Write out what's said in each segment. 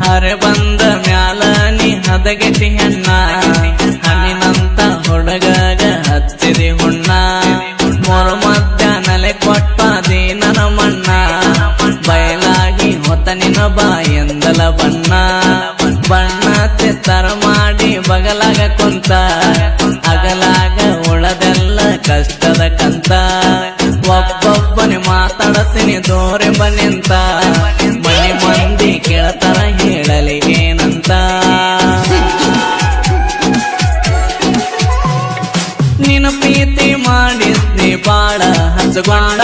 ಹರೆ ಬಂದ ಮ್ಯಾಲ ನೀ ಹದಗೆಟ್ಟಿ ಹೆಣ್ಣ ಹಣ್ಣಿನಂತ ಹುಡುಗಗ ಹಚ್ಚಿದಿ ಹುಣ್ಣ ಮೂರು ಮಧ್ಯಾಹ್ನಲೆ ಕೊಟ್ಟಾದಿ ನನ್ನ ಮಣ್ಣ ಬಯಲಾಗಿ ಹೊತ್ತ ನಿನ್ನ ಬಾಯಂದಲ ಬಣ್ಣ ಬಣ್ಣ ಚಿತ್ತರ ಮಾಡಿ ಬಗಲಾಗ ಕುಂತ ಅಗಲಾಗ ಉಳದೆಲ್ಲ ಕಷ್ಟದ ಕಂತ ಒಬ್ಬೊಬ್ಬನೇ ಮಾತಾಡತೀನಿ ದೂರೆ ಬನ್ನಿಂತ ಮನೆ ಮಂದಿ ಕೇಳ್ತಾರ ಹೇಳಲಿ ಏನಂತ ನೀನು ಪ್ರೀತಿ ಮಾಡಿದ್ದಿ ಬಾಳ ಹಚ್ಚಗೊಂಡ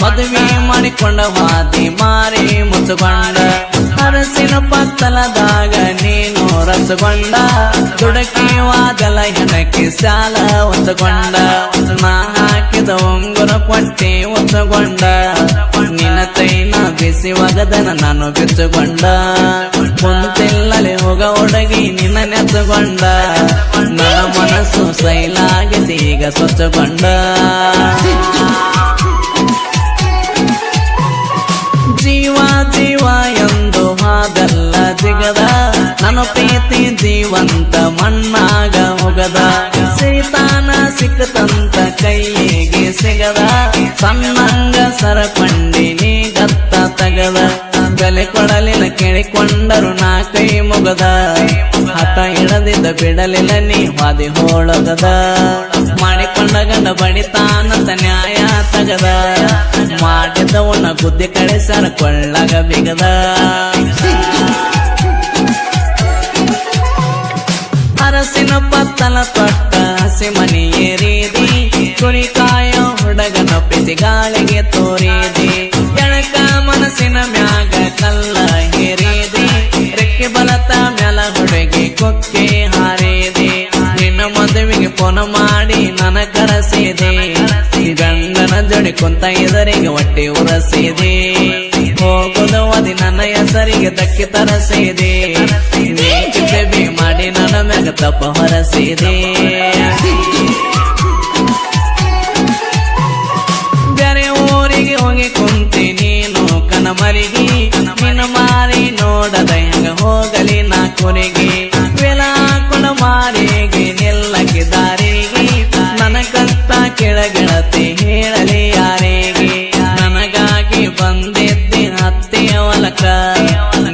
ಮದುವೆ ಮಾಡಿಕೊಂಡ ವಾದಿ ಮಾರಿ ಮುಚ್ಚಗೊಂಡ ಅರಸಿನ ಪತ್ತಲದಾಗ ನೀನು ರಸಗೊಂಡ ದುಡಕಿ ವಾದಲ ಹೆಣಕ್ಕೆ ಸಾಲ ಒತ್ತಗೊಂಡ ನಾ ಹಾಕಿದ ಉಂಗುರ ಕೊಟ್ಟಿ ಒತ್ತಗೊಂಡ ನಿನ್ನ ತೈನ ಬಿಸಿ ಒಗದನ ನಾನು ಬಿಚ್ಚುಗೊಂಡ ಕುಂತಿಲ್ಲಲೆ ಹೋಗ ಹುಡುಗಿ ನಿನ್ನ ನೆತ್ತಗೊಂಡ ನನ್ನ ಮನಸ್ಸು ಸೈಲಾಗಿದೆ ಈಗ ಸ್ವಚ್ಛಗೊಂಡ ಜೀವ ಜೀವ ಎಂದು ಹಾದಲ್ಲ ಜಿಗದ ನನ್ನ ಪ್ರೀತಿ ಜೀವಂತ ಮಣ್ಣಾಗ ಹೋಗದ ಸೈತಾನ ಸಿಕ್ಕತಂತ ಕೈಯಿಗೆ ಸಿಗದ ಸಣ್ಣಂಗ ಸರಪಂಡಿ ನೀ ಗತ್ತ ತಗದ ಬೆಲೆ ಕೊಡಲಿಲ್ಲ ಕೇಳಿಕೊಂಡರು ನಾ ಕೈ ಮುಗದ ಹಠ ಹಿಡದಿದ್ದ ಬಿಡಲಿಲ್ಲ ನೀ ವಾದಿ ಹೋಳಗದ ಮಾಡಿಕೊಂಡ ಗಂಡ ಬಡಿತಾನಂತ ನ್ಯಾಯ ತಗದ ಮಾಡಿದವನ ಗುದ್ದಿ ಕಳಿಸರ ಕೊಳ್ಳಗ ಬಿಗದ ಅರಸಿನ ಪತ್ತಲ ತೊಟ್ಟ ಹಸಿ ಮನಿ ಏರಿದಿ ಕುರಿಕಾಯ ಹುಡುಗನ ಪ್ರೀತಿ ಗಾಳಿಗೆ ತೋರಿದಿ ಎಳಕ ಮನಸ್ಸಿನ ಮ್ಯಾಗ ಕಲ್ಲ ಹೇರಿದಿ ರೆಕ್ಕೆ ಬಲತ ಮ್ಯಾಲ ಹುಡುಗಿ ಕೊಕ್ಕೆ ಹಾರಿದಿ ನಿನ್ನ ಮದುವೆಗೆ ಫೋನ್ ಮಾಡಿ ನನ್ನ ಕರೆಸಿದೆ ಗಂಡನ ಜೋಡಿ ಕುಂತ ಇದರಿಗೆ ಹೊಟ್ಟೆ ಉರಸಿದೆ ಹೋಗುದ ಒದಿ ನನ್ನ ಹೆಸರಿಗೆ ದಕ್ಕಿ ತರಸಿದೆ ಬೇಬಿ ಮಾಡಿ ನನ್ನ ಮ್ಯಾಗ ತಪ್ಪ ಹೊರಸಿದೆ ಬೇರೆ ಊರಿಗೆ ಹೋಗಿ ಕುಂತಿ ನೀನು ಕನಮರಿಗೆ ನಿನ್ನ ಮಾರಿ ನೋಡದ ಹೆಂಗ ಹೋಗಲಿ ನಾ ಕೊನೆಗೆ ವೆಲ ಹಾಕೊಂಡ ಮಾರಿಗೆ ನಿಲ್ಲಕ್ಕೆ ದಾರಿಗೆ ನನ್ನ ಕಷ್ಟ ಕೆಳಗೆಳತಿ ಹೇಳಲಿ ಯಾರಿಗೆ ನನಗಾಗಿ ಬಂದಿದ್ದಿ ಹತ್ತೆಯ ಹೊಲಕ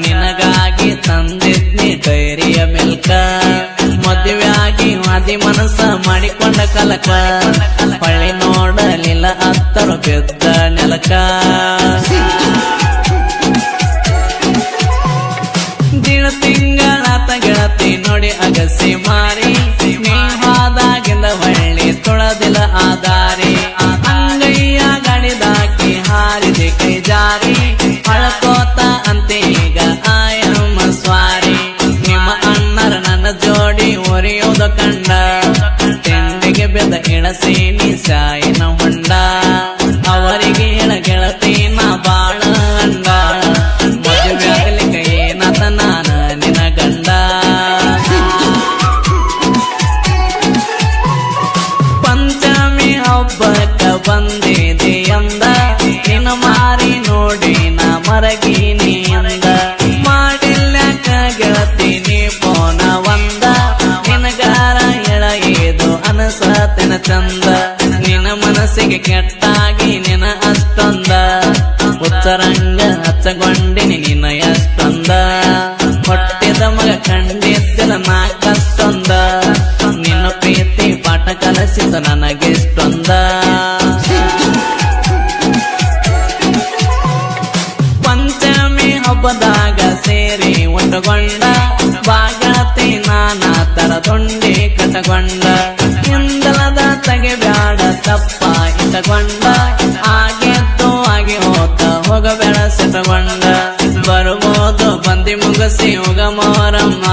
ನಿನಗಾಗಿ ತಂದಿದ್ನಿ ಡೈರಿಯ ಮಿಲ್ಕ ಮದುವೆ ಆಗಿ ವಾದಿ ಮನಸ್ಸ ಮಾಡಿಕೊಂಡ ಕಲಕ ಪಳ್ಳಿ ನೋಡಲಿಲ್ಲ ಹತ್ತರು ಬಿದ್ದ ನೆಲಕ ದಿನ ತಿಂಗಳಾತ ಗೆಳತಿ ನೋಡಿ ಅಗಸಿ ಮಾರಿ ನೀ ಹಾದಾಗಿಂದ ಹೊಳ್ಳಿ ತೊಳದಿಲ್ಲ ಆದಾರಿ ಅಂಗಯ್ಯ ಗಡಿದಾಕಿ ಹಾರಿದೆ ಕೈ ಜಾರಿ ಅಳಕೋತ ಅಂತೆ ಈಗ ಆಯಮ್ಮ ಸ್ವಾರಿ ನಿಮ್ಮ ಅಣ್ಣರ ನನ್ನ ಜೋಡಿ ಒರೆಯೋದು ಕಂಡ ತಿಂಡಿಗೆ ಬೆದ ಇಳಸಿ ನೀ ಸಾಯಿನ ಹೊಂಡ ಅವರಿಗೆ ಹೇಳ ಗೆಳತಿ ನಾ ಬಾಳ ಅಂಡ ಮದುವೆ ಆಗಲಿಕ್ಕೆ ಏನತ ನಾನ ನಿನ್ನ ಗಂಡ ಪಂಚಮಿ ಹಬ್ಬಕ್ಕ ಬಂದಿದೆ ಅಂದ ನಿನ್ನ ಮಾರಿ ನೋಡಿ ನಾ ಮರಗಿನಿ ಅಂದ ಮಾಡಿಲ್ಯಾಕ ಗೆಳತಿ ನೀ ಫೋನ ಒಂದ ನಿನಗಾರ ಎಳಗೇದು ಅನಸತಿನ ಚಂದ ನಿನ್ನ ಮನಸ್ಸಿಗೆ ಕೆಟ್ಟಾಗಿ ನಿನ್ನ ಅಷ್ಟೊಂದ ಉತ್ತರಂಗ ಹಚ್ಚಗೊಂಡಿನಿ ನಿನ್ನ ಎಷ್ಟೊಂದ ಹೊಟ್ಟಿದ ಮಗ ಕಂಡಿದ್ದಿಲ್ಲ ನಾ ಕಷ್ಟೊಂದ ನಿನ್ನ ಪ್ರೀತಿ ಪಾಠ ಕಲಿಸಿದ ನನಗೆಷ್ಟೊಂದ ಪಂಚಮಿ ಹಬ್ಬದಾಗ ಸೇರಿ ಒಟ್ಟುಗೊಂಡ ಬಾಗತಿ ನಾನಾ ತರ ದೊಂಡಿ ಕಟಗೊಂಡ ಹಿಂದಲದ ತೆಗೆಬ್ಯಾಡ ತಪ್ಪ ಇಟ್ಟಗೊಂಡ ಆಗೆದ್ದು ಆಗಿ ಹೋತ ಹೋಗಬೇಡ ಸಿಟಗೊಂಡ ಬರ್ಬೋದು ಬಂದಿ ಮುಗಸಿ ಹೋಗ ಮೋರಮ್ಮ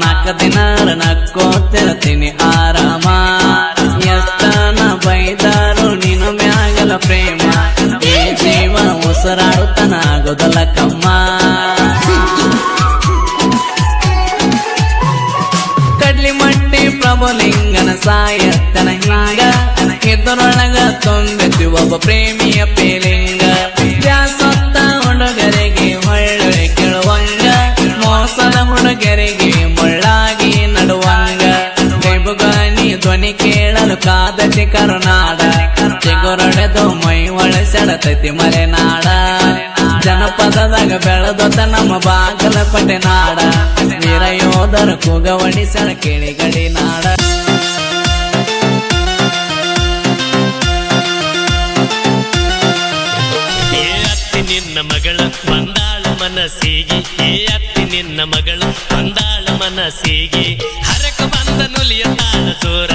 4 ದಿನ ನಕ್ಕೋತಿರ್ತೀನಿ ಆರಾಮ ಎಷ್ಟನ ಬೈದಾರು ನೀನು ಮ್ಯಾಗಲ ಪ್ರೇಮ ಈ ಜೀವ ಉಸಿರಾಡುತ್ತನ ಆಗೋದಲ್ಲ ಕಮ್ಮ ಕಡ್ಲಿ ಮಟ್ಟಿ ಪ್ರಭುಲಿಂಗನ ಸಾಯತ್ತನ ಹಿಂಗ ಇದ್ದ ಇದರೊಳಗ ತುಂಬಿತಿ ಒಬ್ಬ ಪ್ರೇಮಿಯ ಪೇಲಿಂಗ ಬ್ಯಾಸತ್ತ ಹುಡುಗರಿಗೆ ಹೊಳ್ಳೆ ಕೇಳುವಂಗ ಮೋಸದ ಹುಡುಗರಿಗೆ ಮುಳ್ಳಾಗಿ ನಡುವಂಗ ಗೈಬುಗಾನಿ ಧ್ವನಿ ಕೇಳಲು ಕಾದತಿ ಕರುನಾಡ ಚಿಗುರೊಡೆದು ಮೈ ಒಳಸೆಡತೈತಿ ಮಲೆನಾಡ ಜನಪದದಾಗ ಬೆಳೆದೊತ್ತ ನಮ್ಮ ಬಾಗಲಕೋಟೆ ನಾಡ ವೀರ ಯೋಧರ ಕೂಗವಡಿಸಳ ಕೇಳಿ ಗಡಿ ನಾಡ ನಿನ್ನ ಮಗಳ ಬಂದಾಳ ಮನಸ್ಸಿಗೆ ಅತ್ತಿ ನಿನ್ನ ಮಗಳ ಬಂದಾಳ ಮನಸ್ಸಿಗೆ ಹರಕ ಬಂದ ನುಲಿಯ ತಾಳ ಚೋರ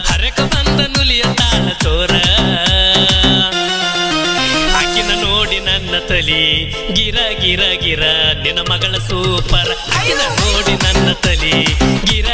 ಹರಕ ಬಂದ ನುಲಿಯ ತಾಳ ಚೋರ ಆಕಿನ ನೋಡಿ ನನ್ನ ತಲಿ ಗಿರ ಗಿರ ಗಿರ ನಿನ್ನ ಮಗಳ ಸೂಪರ್ ಆಕಿನ ನೋಡಿ ನನ್ನ ತಲಿ ಗಿರ